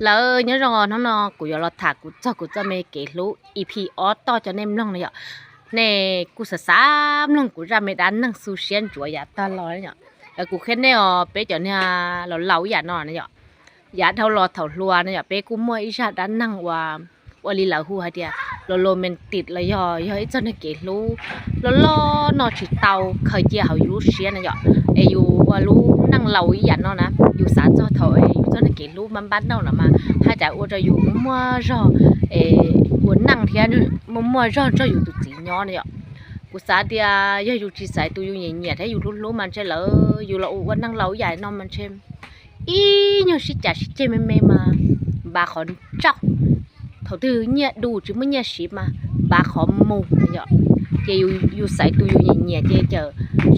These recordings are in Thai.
lỡ nhớ rồi nó của giờ thả của cho mẹ kể lú EP ó to cho nên long này ạ nè của sợ sám long của ra mẹ đánh năng su xiên chúa ya ta lo đấy nhở là của khen này bé cho nên là lâu ya nó này nhở ya thâu lò thâu lùa này nhở bé của mua ít ra đánh năng và lì lão hu hay đi lo mình tịt là do ít cho nên kể lú lo nó chỉ tàu khởi chia hậu lú xiên này nhở ai yêu lú năng lâu ya nó nè yêu sáng cho thôi cho nên kể lú ban đầu là mà hai trái ô rồi yêu mua rồi muốn năng thì anh mua rồi cho yêu tụt chỉ nhỏ này ạ cú sáng thì giờ yêu chỉ xài tụi yêu nhẹ nhẹ thế yêu lú mình sẽ lỡ yêu là ô năng lâu dài nó mình xem ý nhiều sĩ trả sĩ chơi mềm mà bà khó trọc thầu từ nhẹ đủ chứ mới nhẹ sĩ mà bà khó mù này ạ chơi yêu xài tụi yêu nhẹ nhẹ chơi chờ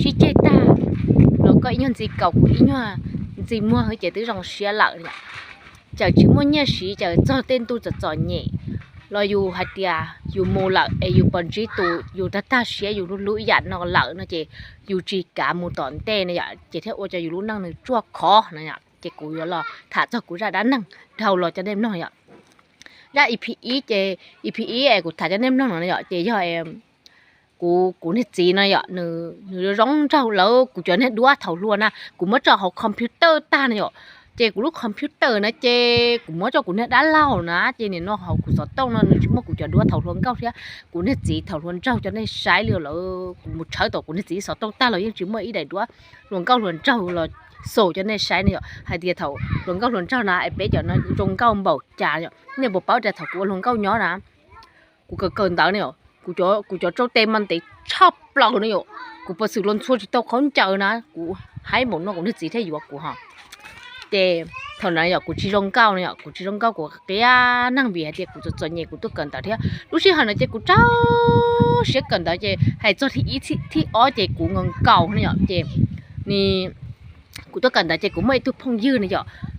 sĩ chơi ta nó có ý nhân gì cầu của ý nhòa gì mua hơi chơi từ dòng xe lợn này chờ chứ mua nhẹ sĩ chờ cho tên tôi cho nhẹ lo yêu hạt tia yêu mù lợn yêu bận trí tụ yêu ta xe yêu lũ dặn nó lợn nó chơi yêu chỉ cả một tòn tê này ạ chơi theo ô chơi yêu lũ năng này chua khó này ạ chơi cú yêu lo thả cho cú ra đá năng đầu lo cho nên nó ạ ra EPE chơi EPE của thả cho nên nó ạ chơi cho em cú nét gì này ạ nửa rong trâu lỡ cú cho nên đua thầu luôn à cú mới cho học computer ta này ạ chơi cú lúc computer nó chơi cú mới cho cú nét đá lau nè chơi nên nó học cú sọt tông nó chỉ mới cú cho đua thầu luôn cao thế cú nét gì thầu luôn trâu cho nên sai liều lỡ một trái tổ cú nét gì sọt tông ta là những chỉ mới ý đầy đua luôn cao luôn trâu là sổ cho nên sai này hai tia thầu luôn cao luôn trâu nè bé cho nó rong cao bầu trà nhở nên bộ báo trà thầu của luôn cao nhỏ nè cú cần tao này cú cho trâu tem man tí chop lâu này cú bớt sự luôn xua chỉ tao không chờ nè cú hái một nó cũng nét gì thế gì cú hả để thằng này cú chỉ rong cao này cú chỉ rong cao của cái năng bị hay thì cú cho nhẹ cú tôi cần tao thế lúc xưa hàng này chỉ cú trâu sẽ cần tao chứ hay cho thì ít thì ó chứ cú ngon cao này chứ nè cú tôi cần tao chứ cú mấy tôi phong dư này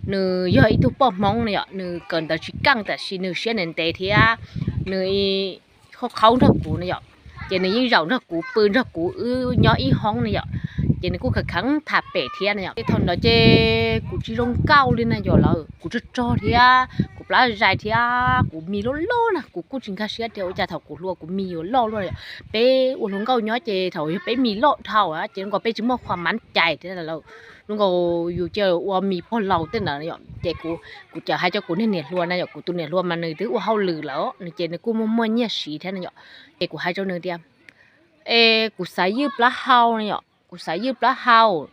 nè giờ ít tôi bom mong này nè cần tao chỉ căng tao chỉ nè sẽ nên tệ thì nè không ra cú này chứ nè những rau ra cú pươn ra cú nhỏ ít hóng này chị này cũng khởi kháng thả bể thiên này cái thằng đó chứ cũng chỉ rong cao lên này rồi là cũng rất cho thì cũng lá dài thì cũng mì lô nè cũng chính khai sĩ theo cha thầu cũng luôn cũng mì lô luôn bé uống rong cao nhớ chị thầu bé mì lô thầu á chị còn bé chỉ mua khoa mắn chạy thế là lâu luôn còn dù chơi uống mì po lầu tên là chị cũng chờ hai cho cũng nên nè luôn này cũng tu nè luôn mà người thứ uống hao lử lỡ chị này cũng mua nhẹ xí thế này chị cũng hai cho người đi cũng xài dư lá hao này cú xài dư lá hao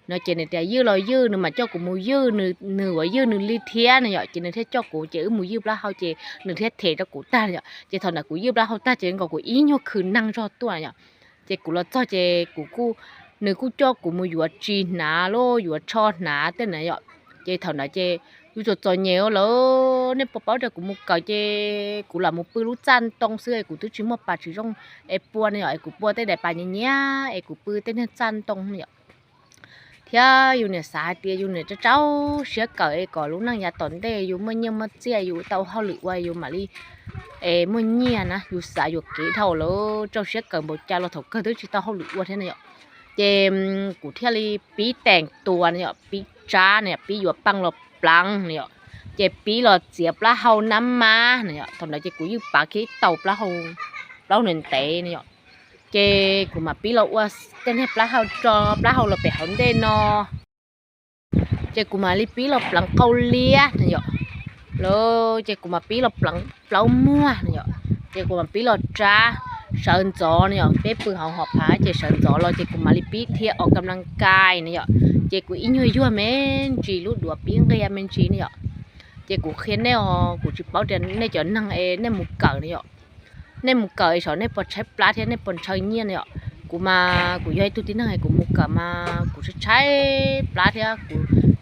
nó chỉ này để dư lời dư nữa mà cho cú mua dư nửa dư nửa ly thia này chỉ này thế cho cú chỉ mua dư lá hao chỉ nửa thế thể cho cú ta này chỉ thằng nào cú dư lá hao ta chỉ còn cú ý nhau khử năng cho tôi này chỉ cú là cho chỉ cú nửa cú cho cú mua dừa chi ná lô dừa cho ná tên này chỉ thằng nào chỉ dừa cho nhiều lỡ nên bảo được cú mua cày chỉ cú là một bự lú chan tông xưa cú tôi chỉ mua bà chỉ trong bua này cú bua tới đại bà nhẹ cú bự tới nên chan tông này thế yêu này xài tiền yêu này cho cháu sẽ cởi cỏ lúc năng nhà tổn đây yêu mới nhưng mà chia yêu tàu hao lự qua yêu mà đi mới nhẹ nè yêu xài yêu kỹ thầu lỡ cháu sẽ cởi một cha lo thầu cơ thứ chỉ tàu hao lự qua thế này chè cú theo đi bí tèn tua này bí trá này bí yêu băng lợp băng này chè bí lợp diệp lá hầu nắm má này thằng này chè cú yêu bà khí tàu lá hầu lâu nền tệ này chè cú mà bí lợp qua tên hết lá hầu là bể hòn đen nó chè cú mà li bí lợp băng câu lia này lô chè cú mà bí lợp băng lâu mua này chè cú mà bí lợp trá sơn gió này bé bự hậu họp phá chơi sơn gió lo chơi cùng Malipi thì ởกำลังกายnày chơi của ít người vua men chỉ lúc đùa tiếng gây men chỉ này chơi của khiến này của chụp báo tiền này cho năng này một cờ này một cờ sau này bật trái plá thế này bật trời nhiên này của mà của dây tôi tin này của một cờ mà của trái plá thế của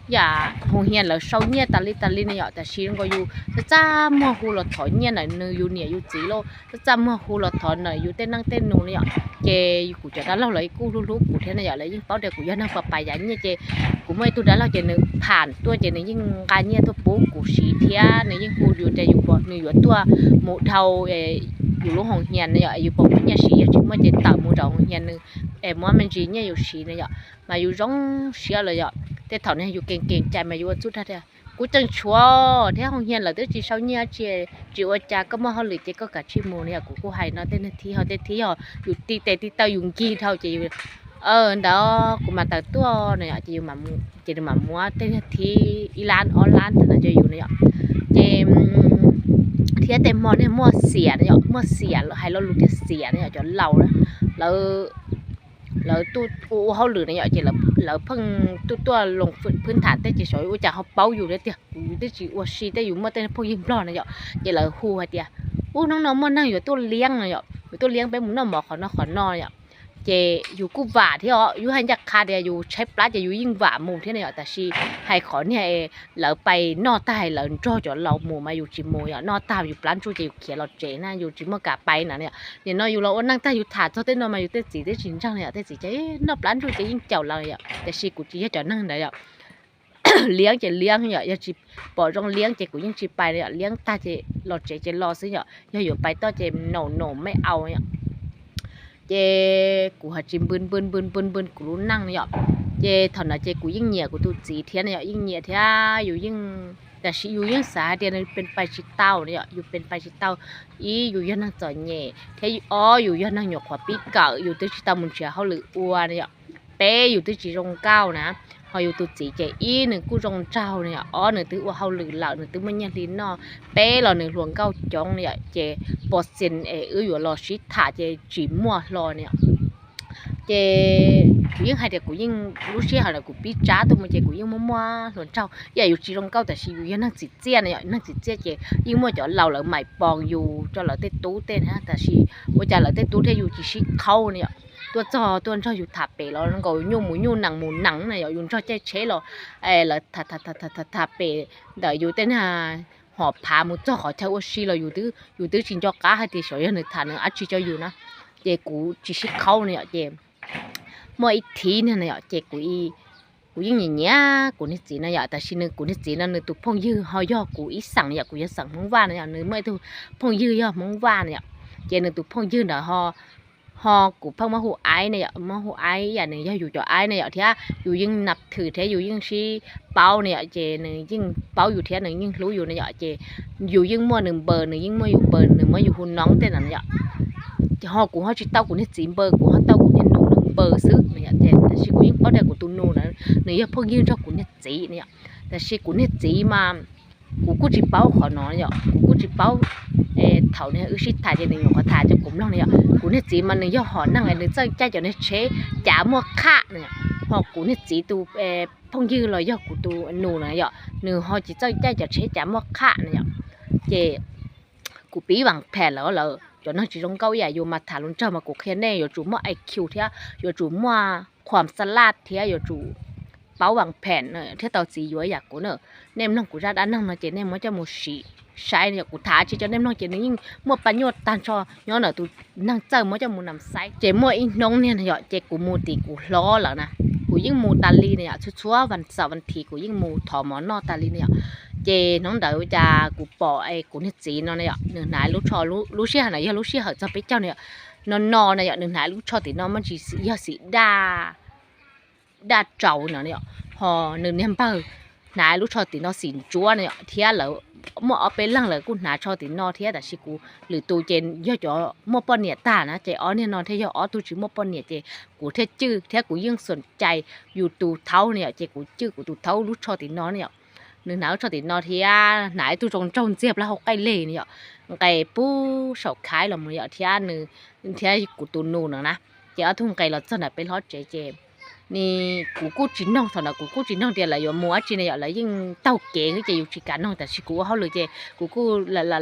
dạ hồ hiền là sau nhiên ta li này ta xin có yêu ta mua hồ lọt thỏi nhiên này nơi yêu nhẹ yêu chỉ lo ta mua hồ lọt thỏi này yêu tên năng tên nụ này chè của cho ta lâu lấy cu lúc của thế này lấy những bảo đề của dân năng bài giải như chè của mấy tôi đã là chè nữ phản tôi chè nữ những cái như tôi bố của sĩ thia nữ những cô yêu chè yêu bỏ nữ yêu tôi một thầuอยู่ลูกของเฮียนเนี่ยอยู่ปกเนี่ยสีอยู่มาเจ็ดต่ำมือเราของเฮียนนึงว่ามันจีเนี่ยอยู่สีเนี่ยมาอยู่ร้องเสียเลยแต่เท่านี้อยู่เก่งๆใจมาอยู่สุดท้าย กูจังชัวที่ห้องเรียนเราต้องจีเช้าเนี่ยจีว่าจ้าก็มาเขาหรือจีก็กัดชิมูเนี่ยกูให้เนาะเต้นที่เขาเต้นที่เขาอยู่ตีแต่ที่เตายุงกี้เท่าจีเđóกูมาแต่ตัวเนี่ยจีอยู่มาจีดูมามัวเต้นที่อีลานออนไลน์แต่จะอยู่เนี่ยจีที่เต็มมอเนี่ยมัวเสียเนี่ยมัวเสียให้เรารู้ที่เสียเนี่ยจนเรานะแล้วตู้เขาหรือเนี่ยจีแล้วเพิ่งตัวลงพื้นฐานแต่จีสวยว่าจะเขาเป้าอยู่เนี่ยเดียวอยู่แต่จีว่าชีแต่อยู่เมื่อแต่พวกยิ้มร้อนเนี่ยจีแล้วหัวเดียวน้องๆมันนั่งอยู่ตัวเลี้ยงเนี่ยอยู่ตัวเลี้ยงไปหมุนน้ำหมอกขอนอนเนี่ยเจอยู่กูหวาที่อยู่ให้ยักคาเดียอยู่ใช้ปลาจะอยู่ยิ่งหวาหมูที่เนี่ยแต่ชีให้ขอเนี่ยแล้วไปนอใต้แล้วจ่อจอเราหมูมาอยู่จิมโมอ่ะนอใต้อยู่ปลาจูจะอยู่เขียเราเจน่ะอยู่จิมโมกะไปน่ะเนี่ยนออยู่เรานั่งใต้อยู่ถาดเจ้าเต้นนอมาอยู่เต้นสีเต้นชินจังเนี่ยเต้นสีเจนอปลาจูจะยิ่งเจ้าเราเนี่ยแต่ชีกูจีจะจอนั่งเนี่ยเลี้ยงจะเลี้ยงเนี่ยอย่าจีปอจงเลี้ยงเจกูยิ่งจีไปเนี่ยเลี้ยงตาเจเราเจรอซื้อเนี่ยอย่าอยู่ไปต่อเจโนไม่เอาเนี่ยเจกูหาจิมบึนกูรู้นั่งเนี่ยเจถอนเจกูยิ่งเหนียกูตูจีเทียนเนี่ยยิ่งเหนียเทียอยู่ยิ่งแต่ชีอยู่ยิ่งสาเดียนเป็นไปชิเต้าเนี่ยอยู่เป็นไปชิเต้าอยู่ยันนั่งจ่อเหนียเทียอยู่ยันนั่งหยกหัวปีเก่าอยู่ที่ชิเต้ามุนเชียเขาหรืออ้วนเนี่ยเป้อยู่ที่จีรงเก้านะเขาอยู่ตัวจีเจหนึ่งกูจงเจ้าเนี่ยหนึ่งตื้อว่าเขาหรือเหล่าหนึ่งตื้อมันยันลิ้นนอเป้เราหนึ่งหลวงเก้าจงเนี่ยเจปอดเซนอยู่รอชิถาเจจีมัวรอเนี่ยเจกูยิ่งให้เด็กกูยิ่งรู้เชี่ยหาเด็กกูปีจ้าตัวมันเจกูยิ่งมัวหลวงเจ้าอย่าอยู่จีรงเก้าแต่ชีอยู่ยังนั่งจีเจี้ยเนี่ยนั่งจีเจี้ยเจยิ่งมัวจะเราหมายปองอยู่จะเราเต้ตู้เต้นฮะแต่ชีว่าจะเราเต้ตู้เทอยู่จีชิเข้าเนี่ยตัวจออยู่ถาเปแล้วนั่นก็ยุ่งหมูหนังเนี่ยยุ่งชอบเจ๊เชเราแล้วถาเปเดี๋ยวอยู่เต้นฮะหอบพามุจ้อขอเช่าว่าชีเราอยู่ตื้อชินจอกก้าให้ตีสวยหนึ่งฐานหนึ่งอาชีจะอยู่นะเจกูจีชิเข้าเนี่ยเจเมื่ออีทีเนี่ยเจกูยิ่งอย่างเงี้ยกูนี่จีนะแต่ชินึกูนี่จีนะนึกตุพงยื้อหอยกูสั่งเนี่ยกูจะสั่งมึงว่าเนี่ยนึกไม่ตุพงยื้อมึงว่าเนี่ยเจนึกตุพงยื้อเดี๋ยวฮอกูพังมาหูไอ้เนี่ยมาหูไอ้อย่างหนึ่งอยู่จ่อไอ้เนี่ยที่อยู่ยิ่งนับถือเทอยู่ยิ่งชี้เป้าเนี่ยเจหนึ่งยิ่งเป้าอยู่เทหนึ่งยิ่งรู้อยู่เนี่ยเจอยู่ยิ่งมั่วหนึ่งเบอร์หนึ่งยิ่งมั่วอยู่เบอร์หนึ่งมั่วอยู่หุ่นน้องเต้นนั่นเนี่ยฮอกูฮอชิเต้ากูนี่จีเบอร์กูฮอเต้ากูนี่หนูหนึ่งเบอร์ซื้อเนี่ยเจแต่ชีกูยิ่งเป้าได้กูตูนูนะเนี่ยพวกยิ่งชอบกูนี่จีเนี่ยแต่ชีกูนี่จีมากูจีเป้าขอนอนเนี่ยกูจีเป้าเท่านี้ชิถ่ายจะหนึ่งขอถ่ายจะกลุ่มน้องเนี่ยกูนี่จีมันหนึ่งย่อหอนั่งไงหนึ่งใจจะเนี่ยเชจ่ามัวค่าเนี่ยพอกูนี่จีตูพงยืนเลยย่อกูตูหนูเนี่ยหนึ่งหอจีใจจะเชจ่ามัวค่าเนี่ยเจกูปีหวังแผ่แล้วจนนั่งจีรงเก้าใหญ่อยู่มาถ่ายลุนเจ้ามากูแค่แน่อยู่จู่มัวไอคิวเทียอยู่จู่มัวความสลัดเทียอยู่จู่เป้าหวังแผ่นเนี่ยที่เตาจีอยู่อยากกูเนี่ยเนมน้องกูจะด้านนั่งมาเจเนมมันจะมุชีใช่เนี่ยกูท้าชีจะเนมน้องเจนี่ยิ่งมัวปัญญาตันชอย้อนหน่อยตูนั่งเจอมันจะมูนำไซเจมัวอีน้องเนี่ยเนี่ยเจกูมูตีกูล้อแล้วนะกูยิ่งมูตาลีเนี่ยชัววันเสาร์วันทีกูยิ่งมูถอมอนอตาลีเนี่ยเจน้องเด๋อจะกูปอกูเนี่ยจีนเนี่ยหนึ่งนายลูกชอลูกเชี่ยไหนลูกเชี่ยเหรอจะไปเจ้าเนี่ยนอนเนี่ยหนึ่งนายลูกชอตีน้องมันจียาสีดาเจ้าเนี่ยพอหนึ่งเนี่ยเปิ้ลนายลูกชอตีน้องสินจัวเนี่ยเทียแล้วมั่วเอาไปลั่งเลยกูหนาชอตีนอเทียแต่ชิกูหรือตูเจนย่อจ่อมั่วปนเนี่ยตานะเจเนี่ยนอนเทียอ๋อตูชิมั่วปนเนี่ยเจกูเทจื้อเทียกูยิ่งสนใจอยู่ตูเท้าเนี่ยเจกูจื้อกูตูเท้าลูกชอตีนอเนี่ยหนึ่งหนาวชอตีนอเทียไหนตูจงเจียบแล้วเขาใกล้เล่เนี่ยไก่ปูเฉาคายหรอมึงเนี่ยเทียหนึ่งเทียกูตูนูนะเจทุ่งไก่เราจะไหนไปทอดเจนี่กูจีน้องสนะกูจีน้องเดียวเลยอยู่มัวจีเนี่ยเลยยิ่งเต้าเก๋ก็จะอยู่จีกันน้องแต่ชิกูเขาเลยเจกู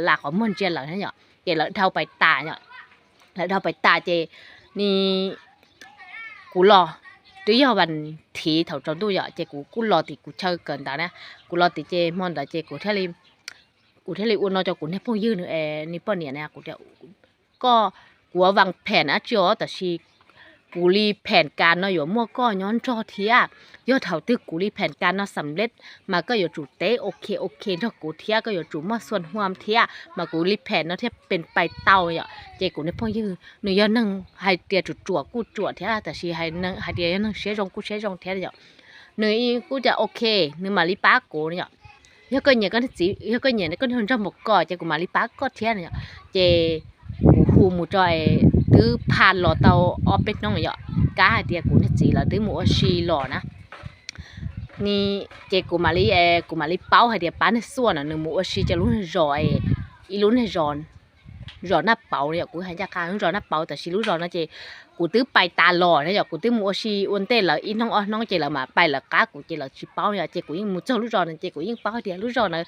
หลักของมันเจเลยเนี่ยเจเลยเท่าไปตาเนี่ยแล้วเท่าไปตาเจนี่กูรอตัวย่อวันทีเท่าจนตัวย่อเจกูรอติกูเชื่อเกินตานะกูรอติเจมอนแต่เจกูเท่าไรอุ่นนอจะกูเนี่ยพวกยืนนี่ป้อนเนี่ยกูจะก็กูวางแผนนะจ้อแต่ชีกูรีแผนการเนาะอยู่มั่วก็ย้อนจอเทียยอดเท่าตึกกูรีแผนการเนาะสำเร็จมาก็อยู่จุดเต้โอเคเนาะกูเทียก็อยู่จุดมาส่วนห่วมเทียมากูรีแผนเนาะที่เป็นไปเต้าเนี่ยเจกูเนี่ยพ่อยืนหนูย้อนนั่งให้เตียจุดจั่วกูจั่วเทียแต่ชีให้นั่งให้เตียนั่งเชี่ยจงกูเชี่ยจงเทียเนี่ยหนูกูจะโอเคหนูมาลีป้ากูเนี่ย nhớ coi nhớ con chỉ nhớ coi nhớ con hơn trong một cò chơi của mà li bá có thế này chơi hù một tròi từผ่านlò tàu ở bên nông này cá hai tia cũng chỉ là từ một xì lò nèนี่เจกูมาลีกูมาลีเป้าให้เดียป้าในส่วนอ่ะหนึ่งหมูชีจะรู้รอยอีรู้ในรอนรอนหน้าเป้าเนี่ยกูให้ยาการรอนหน้าเป้าแต่ชีรู้รอนนะเจกูตื้อไปตาหล่อเนี่ยกูตื้อหมูชีอ้วนเต้แล้วอีน้องน้องเจแล้วมาไปแล้วก้ากูเจแล้วชีเป้าเนี่ยเจกูยิ่งหมูเจ้ารู้รอนเจกูยิ่งเป้าเดียรู้รอนนะ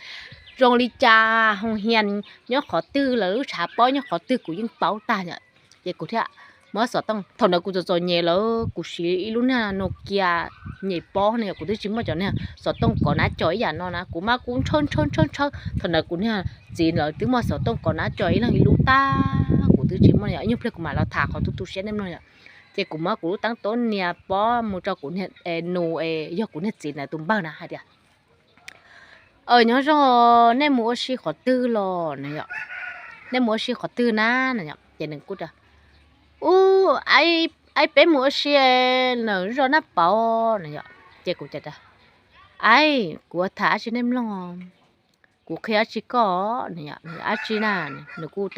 รองลีจาหงเฮียนเนี่ยขอตื้อแล้วรู้ชาป้อยเนี่ยขอตื้อกูยิ่งเป้าตาเนี่ยเจกูเท่าเมื่อสอต้องทนแล้วกูจะจอยเนี่ยแล้วกูชีอีรู้เนี่ยโนเกียnhảy bó này cũng thấy chính mà chỗ này sợ tông có ná chói giả nó ná cũng mà cũng chôn thật là cũng nha gì là tiếng mà sợ tông có ná chói là lú ta cũng thấy chính mà nhở như thế cũng mà là thả họ tu xem em nói nhở thì cũng mà cũng tăng tốn nhà bó một cho cũng hiện nụ do cũng hiện gì là tụm bao nè hai đứa nhớ rồi nên mua xí khó tư lo này nhở nên mua xí khó tư ná này nhở chỉ đừng cút à ai bé mua xe nở rồi nó bảo này ạ chị cũng chết à ai của thả cho nên lo của khi chỉ có này ạ ai chỉ nè nó cũng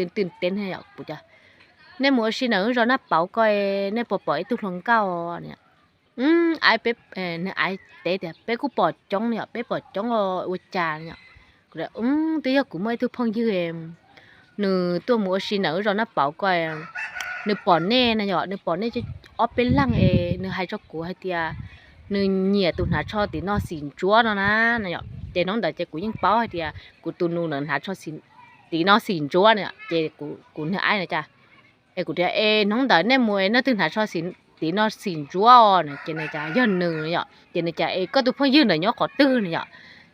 tên hay ạ của cha nên mua xe nở rồi nó bảo coi nên bỏ tu lòng cao này ai bé nên ai té thì bé cũng bỏ trống này ạ bé bỏ trống ở trà này ạ rồi bây giờ cũng mới tu phong dư em nửa tôi mua xe nở rồi nó bảo coi nửa bỏ nè này nhở nửa bỏ nè cho ở bên lăng nửa hai cho cú hai tia nửa nhẹ tụi nó cho thì nó xỉn chúa nó nè này nhở để nó đợi cho cú những bao hai tia cú tụi nó nó cho xỉn thì nó xỉn chúa nè để cú nửa ai này cha cú tia nó đợi nè mua nó tụi nó cho xỉn thì nó xỉn chúa này trên này cha dân nửa này nhở trên này cha có tụi phong dư này nhở khó tư này nhở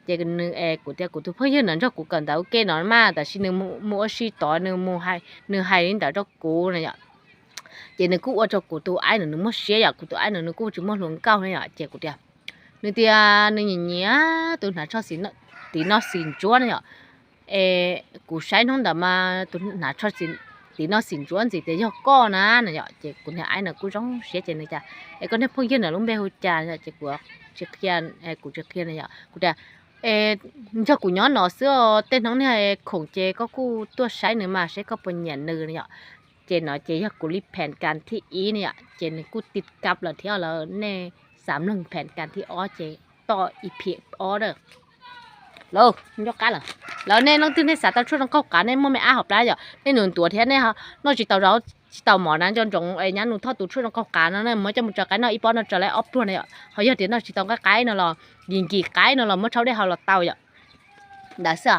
để cái nửa của tụi phong dư nó cho cú cần tao ok nó mà tại xin nửa mua xí tỏi nửa hai đến tao cho cú này nhở chị này cũng ở trong của tôi ai nữa nó mất xe à của tôi ai nữa nó cũng chỉ mất luôn cao này à chị của chị nên tia nên nhìn nhá tôi nói cho xin tí nó xin chúa này à của sai nó đã mà tôi nói cho xin tí nó xin chúa gì thế cho con á này à chị của nhà ai nữa cũng giống xe chị này cha con này phong dân là lúc bé hồi cha chị của chị kia của chị kia này à của chị cho của nhỏ nó xưa tên nó này khổng chế có cu tua sai nữa mà sẽ có phần nhện nư này ạเจนเนาะเจอยากกูรีแผนการที่อีเนี่ยเจนกูติดกับแล้วเที่ยวแล้วใน31แผนการที่อ้อเจต่ออีพีอ้อเด้อแล้วยกกันเหรอแล้วเนี่ยน้องตื่นในสายตาช่วยน้องเข้ากันเนี่ยมันไม่อาหอบได้จ้ะในหนุนตัวเทียนเนี่ยฮะนอกจากเต่าเราเต่าหมอนั้นจนจงไอ้ยันหนุนทอดตัวช่วยน้องเข้ากันนั่นเนี่ยมันจะมันจะกันเนาะอีป้อนเราจะไล่ออฟตัวเนี่ยเขาอยากเดี๋ยวน้องจิตตองก็ไกด์เนาะหรอยิงกี่ไกด์เนาะหรอเมื่อเช้าได้เขาเราเต่าจ้ะได้เสีย